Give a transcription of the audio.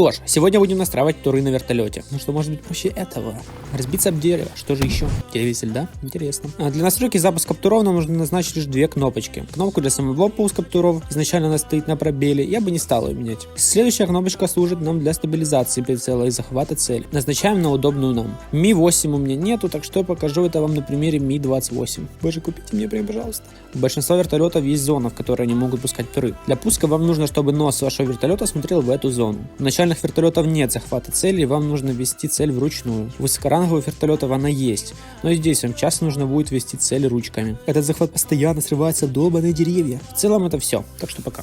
Что ж, сегодня будем настраивать туры на вертолете. Ну что может быть проще этого? Разбиться об дерево. Что же еще? Телевизор, да? Интересно. Для настройки запуска туров нам нужно назначить лишь две кнопочки. Кнопку для самого пуска туров, изначально она стоит на пробеле, я бы не стал ее менять. Следующая кнопочка служит нам для стабилизации прицела и захвата цели. Назначаем на удобную нам. Ми-8 у меня нету, так что я покажу это вам на примере Ми-28. Боже, купите мне прям, пожалуйста. У большинства вертолетов есть зона, в которой они могут пускать туры. Для пуска вам нужно, чтобы нос вашего вертолета смотрел в эту зону. У начальных вертолетов нет захвата цели, и вам нужно ввести цель вручную. У высокоранговых вертолетов она есть, но и здесь вам часто нужно будет ввести цель ручками. Этот захват постоянно срывается в долбаные деревья. В целом это все, так что пока.